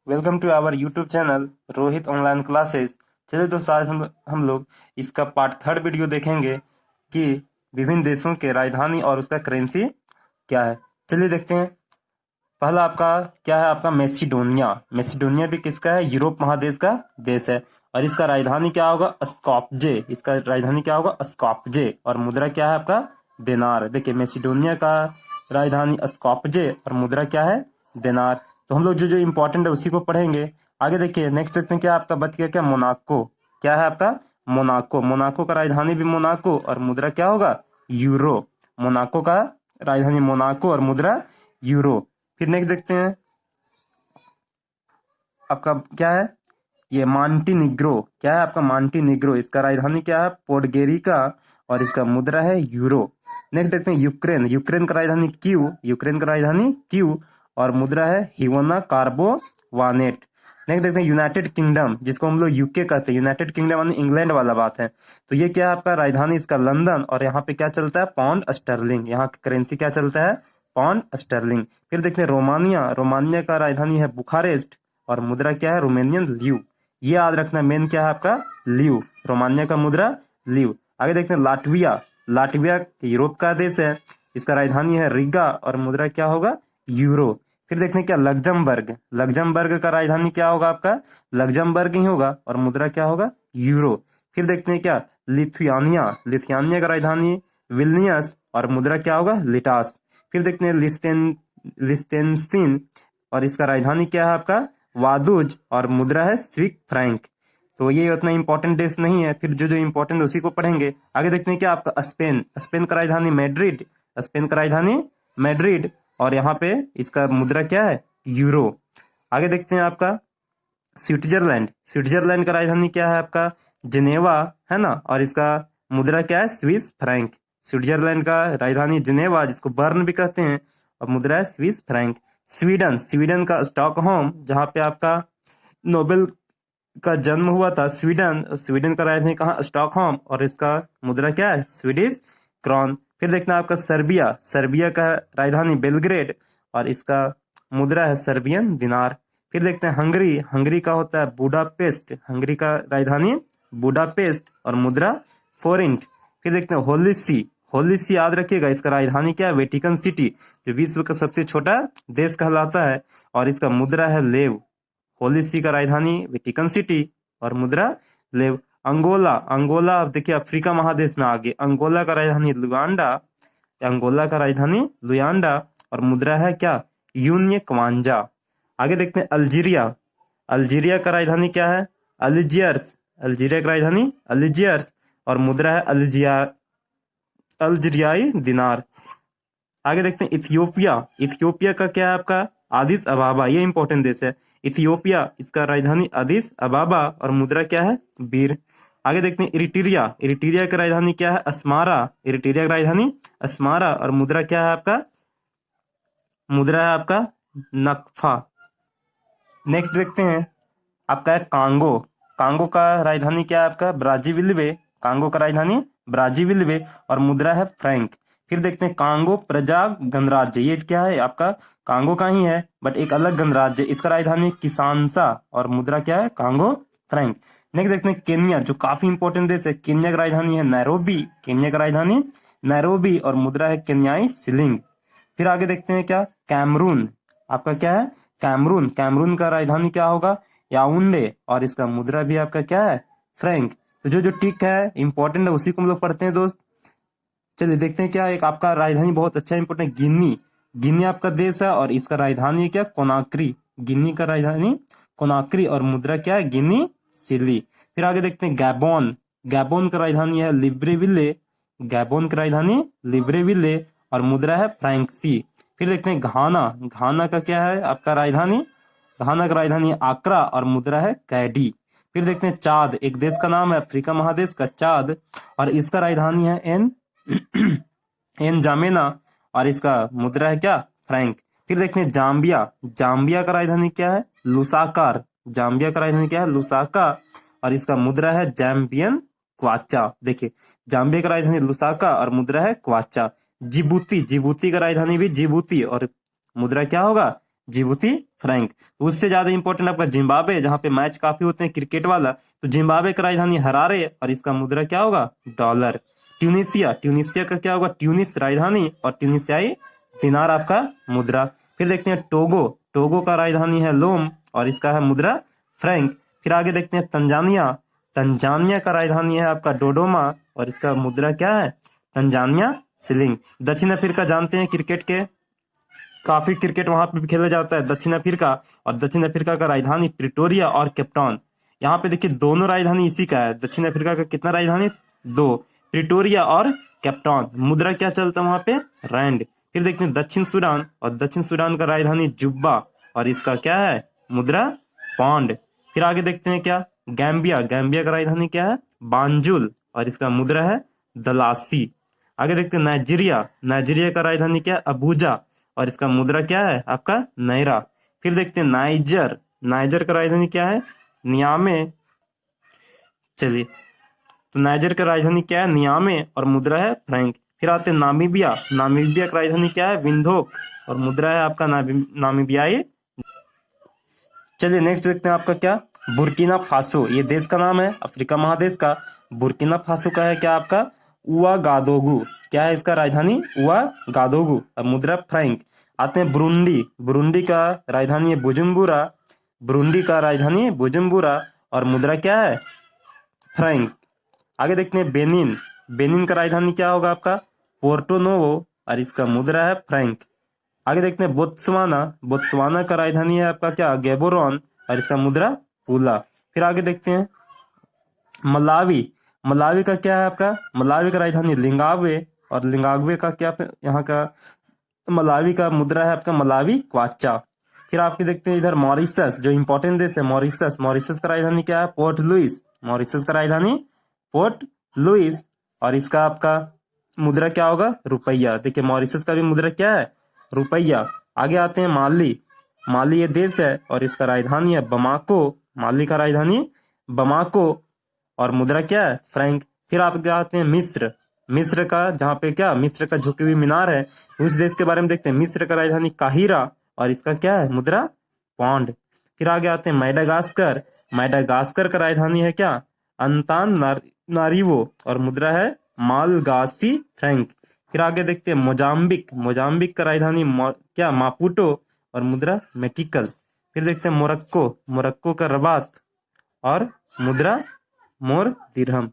Welcome to our YouTube channel Rohit online classes. चलिए दोस्तों, आज हम लोग इसका पार्ट थर्ड वीडियो देखेंगे कि विभिन्न देशों के राजधानी और उसका करेंसी क्या है। चलिए देखते हैं। पहला आपका क्या है, आपका मैसिडोनिया। मैसिडोनिया भी किसका है? यूरोप महादेश का देश है। और इसका राजधानी क्या होगा? स्कॉप्जे। इसका राजधानी क्या होगा? स्कॉप्जे। और मुद्रा क्या है आपका? देनार। देखिए, मैसिडोनिया का राजधानी स्कॉप्जे और मुद्रा क्या है? देनार। तो हम लोग जो जो इंपॉर्टेंट है उसी को पढ़ेंगे। आगे देखिए, नेक्स्ट देखते हैं क्या आपका बच गया। क्या? मोनाको। क्या है आपका? मोनाको। मोनाको का राजधानी भी मोनाको और मुद्रा क्या होगा? यूरो। मोनाको का राजधानी मोनाको और मुद्रा यूरो। फिर नेक्स्ट देखते हैं आपका क्या है, ये मांटीनिग्रो। क्या है आपका? मांटीनिग्रो। इसका राजधानी क्या है? पोडगेरिका और इसका मुद्रा है यूरो। नेक्स्ट देखते हैं यूक्रेन। यूक्रेन का राजधानी क्यू। यूक्रेन का राजधानी क्यू और मुद्रा है हिवोना कार्बोवानेट। नेक्स्ट देखते हैं यूनाइटेड किंगडम, जिसको हम लोग यूके कहते हैं। यूनाइटेड किंगडम यानी इंग्लैंड वाला बात है। तो ये क्या है आपका? राजधानी इसका लंदन और यहाँ पे क्या चलता है? Pound sterling. यहाँ की करेंसी क्या चलता है? Pound sterling. फिर देखते हैं रोमानिया। रोमानिया का राजधानी है बुखारेस्ट और मुद्रा क्या है? रोमेनियन ल्यू। ये याद रखना, मेन क्या है आपका? ल्यू। रोमानिया का मुद्रा ल्यू। आगे देखते हैं लाटविया। लाटविया यूरोप का देश है। इसका राजधानी है रिगा और मुद्रा क्या होगा? यूरो। फिर देखते हैं क्या? लग्जमबर्ग। लग्जमबर्ग का राजधानी क्या होगा आपका? लग्जमबर्ग ही होगा और मुद्रा क्या होगा? यूरो। फिर देखते हैं क्या? लिथुआनिया। लिथुआनिया का राजधानी विल्नियस और मुद्रा क्या होगा? लिटास। फिर देखते हैं लिस्टेनस्टीन और इसका राजधानी क्या है आपका? वादुज और मुद्रा है स्विक फ्रैंक। तो ये उतना इंपॉर्टेंट देश नहीं है। फिर जो जो इंपॉर्टेंट उसी को पढ़ेंगे। आगे देखते हैं क्या आपका? स्पेन। स्पेन का राजधानी मैड्रिड। स्पेन का राजधानी मैड्रिड और यहाँ पे इसका मुद्रा क्या है? यूरो। आगे देखते हैं आपका स्विट्जरलैंड। स्विट्जरलैंड का राजधानी क्या है आपका? जिनेवा, है ना। और इसका मुद्रा क्या है? Swiss franc. स्विट्जरलैंड का राजधानी जिनेवा, जिसको बर्न भी कहते हैं, और मुद्रा है स्विस फ्रैंक। स्वीडन। स्वीडन का स्टॉकहोम, जहाँ पे आपका नोबेल का जन्म हुआ था। स्वीडन। स्वीडन का राजधानी कहाँ? स्टॉकहोम और इसका मुद्रा क्या है? Swedish krona. फिर देखना आपका सर्बिया। सर्बिया का राजधानी बेलग्रेड और इसका मुद्रा है सर्बियन दिनार। फिर देखते हैं हंगरी। हंगरी का होता है बुडापेस्ट। हंगरी का राजधानी बुडापेस्ट और मुद्रा फोरिंट। फिर देखते हैं होली सी। होली सी याद रखिएगा, इसका राजधानी क्या है? वेटिकन सिटी, जो विश्व का सबसे छोटा देश कहलाता है और इसका मुद्रा है लेव। होली सी का राजधानी वेटिकन सिटी और मुद्रा लेव। अंगोला। अंगोला अब देखिए अफ्रीका महादेश में आ गए। अंगोला का राजधानी लुआंडा। अंगोला का राजधानी लुआंडा और मुद्रा है क्या? यून्य क्वांजा। आगे देखते हैं अल्जीरिया। अल्जीरिया का राजधानी क्या है? अल्जियर्स। अल्जीरिया का राजधानी अल्जियर्स और मुद्रा है अल्जीरियाई दिनार। आगे देखते हैं इथियोपिया। इथियोपिया का क्या है आपका? आदिस अबाबा। ये इंपॉर्टेंट देश है इथियोपिया। इसका राजधानी आदिस अबाबा और मुद्रा क्या है? बीर। आगे देखते हैं इरिट्रिया। इरिट्रिया का राजधानी क्या है? अस्मारा। इरिट्रिया का राजधानी अस्मारा और मुद्रा क्या है आपका? मुद्रा है आपका नक्फा। नेक्स्ट देखते हैं आपका है कांगो। कांगो का राजधानी क्या है आपका? ब्राजीविलवे। कांगो का राजधानी ब्राजीविलवे और मुद्रा है फ्रैंक। फिर देखते हैं कांगो प्रजा गणराज्य। ये क्या है आपका? कांगो का ही है बट एक अलग गणराज्य। इसका राजधानी किसानसा और मुद्रा क्या है? Congo Frank. नेक्स्ट देखते हैं केन्या, जो काफी इंपॉर्टेंट देश है। केन्या का राजधानी है नैरोबी। केन्या का राजधानी नैरोबी और मुद्रा है केन्याई शिलिंग। फिर आगे देखते हैं क्या? कैमरून। आपका क्या है? कैमरून। कैमरून का राजधानी क्या होगा? याउंडे और इसका मुद्रा भी आपका क्या है? फ्रैंक। तो जो जो टिक है इंपॉर्टेंट है उसी को हम लोग पढ़ते हैं दोस्त। चलिए देखते हैं क्या एक आपका राजधानी बहुत अच्छा इंपॉर्टेंट, गिनी। गिनी आपका देश है और इसका राजधानी है क्या? कोनाक्री। गिनी का राजधानी कोनाक्री और मुद्रा क्या है? गिनी सिली। फिर आगे देखते हैं गैबोन। गैबोन का राजधानी है लिब्रेविले। गैबोन की राजधानी लिब्रेविले और मुद्रा है फ्रैंकसी। फिर देखते हैं घाना। घाना का क्या है आपका राजधानी? घाना का राजधानी आक्रा और मुद्रा है कैडी। फिर देखते हैं चाद। एक देश का नाम है अफ्रीका महादेश का, चाद, और इसका राजधानी है एन एन जामेना और इसका मुद्रा है क्या? फ्रैंक। फिर देखते हैं जाम्बिया। जाम्बिया का राजधानी क्या है? लुसाकार। जाम्बिया का राजधानी क्या है? लुसाका और इसका मुद्रा है जैम्बियन क्वाचा। देखिए, जाम्बिया का राजधानी लुसाका और मुद्रा है क्वाचा। जिबूती। जिबूती का राजधानी भी जिबूती और मुद्रा क्या होगा? Djibouti Frank. तो उससे ज्यादा इंपॉर्टेंट आपका जिम्बाब्वे, जहां पे मैच काफी होते हैं क्रिकेट वाला, तो जिम्बाब्वे का राजधानी हरारे और इसका मुद्रा क्या होगा, डॉलर। ट्यूनिसिया, ट्यूनिसिया का क्या होगा, ट्यूनिस राजधानी और ट्यूनिसियाई दिनार आपका मुद्रा। फिर देखते हैं टोगो, टोगो का राजधानी है लोम और इसका है मुद्रा फ्रैंक। फिर आगे देखते हैं तंजानिया, तंजानिया का राजधानी है आपका डोडोमा और इसका मुद्रा क्या है, तंजानिया शिलिंग। दक्षिण अफ्रीका जानते हैं क्रिकेट के, काफी क्रिकेट वहां पे भी खेला जाता है दक्षिण अफ्रीका, और दक्षिण अफ्रीका का राजधानी प्रिटोरिया और केपटाउन। यहाँ पे देखिए दोनों राजधानी इसी का है, दक्षिण अफ्रीका का कितना राजधानी, 2, प्रिटोरिया और केपटाउन। मुद्रा क्या चलता है वहां पे, रैंड। फिर देखते हैं दक्षिण सूडान, और दक्षिण सूडान का राजधानी जुब्बा और इसका क्या है, मुद्रा पौंड। फिर आगे देखते हैं क्या, गैम्बिया, गैम्बिया का राजधानी क्या है, बांजुल और इसका मुद्रा है दलासी। आगे देखते हैं नाइजीरिया, नाइजीरिया का राजधानी क्या है, अबूजा और इसका मुद्रा क्या है आपका, नायरा। फिर देखते हैं नाइजर, नाइजर का राजधानी क्या है, नियामे। चलिए, तो नाइजर का राजधानी क्या है, नियामे और मुद्रा है फ्रैंक। फिर आते हैं नामीबिया, नामीबिया का राजधानी क्या है, विंडहोक और मुद्रा है आपका नामीबियाई। चलिए नेक्स्ट देखते हैं आपका क्या, बुर्किना फासो, ये देश का नाम है अफ्रीका महादेश का। बुर्किना फासो का है क्या आपका, उआगादोगु। क्या है इसका राजधानी, उआगादोगु और मुद्रा फ्रैंक। आते हैं बुरुंडी, बुरुंडी का राजधानी है बुजुम्बुरा, बुरुंडी का राजधानी है बुजुम्बुरा और मुद्रा क्या है, फ्रैंक। आगे देखते हैं बेनिन, बेनिन का राजधानी क्या होगा आपका, पोर्टो नोवो और इसका मुद्रा है फ्रैंक। आगे देखते हैं बोत्सवाना, बोत्सवाना का राजधानी है आपका क्या, गैबोरॉन और इसका मुद्रा पूला। फिर आगे देखते हैं मलावी, मलावी का क्या है आपका, मलावी का राजधानी लिंगावे और लिंगावे का क्या यहाँ का, मलावी का मुद्रा है आपका मलावी क्वाचा। फिर आपके देखते हैं इधर मॉरिशस, जो इंपॉर्टेंट देश है मॉरिशस, मॉरिशस का राजधानी क्या है, पोर्ट लुइस, मॉरिशस का राजधानी पोर्ट लुइस और इसका आपका मुद्रा क्या होगा, रुपया। देखिए मॉरिशस का भी मुद्रा क्या है, रुपया। आगे आते हैं माली, माली ये देश है और इसका राजधानी है बमाको, माली का राजधानी बमाको और मुद्रा क्या है, फ्रैंक। फिर आप आते हैं मिस्र, मिस्र का जहाँ पे क्या, मिस्र का झुकी हुई मीनार है, उस देश के बारे में देखते हैं। मिस्र का राजधानी काहिरा और इसका क्या है, मुद्रा पौंड। फिर आगे आते हैं मैडागास्कर, मैडागास्कर का राजधानी है क्या, नारिवो और मुद्रा है मालगासी फ्रैंक। फिर आगे देखते हैं मोजाम्बिक, मोजाम्बिक का राजधानी क्या, मापुटो और मुद्रा मेटिकल। फिर देखते हैं मोरक्को, मोरक्को का रबात और मुद्रा मोर दिरहम।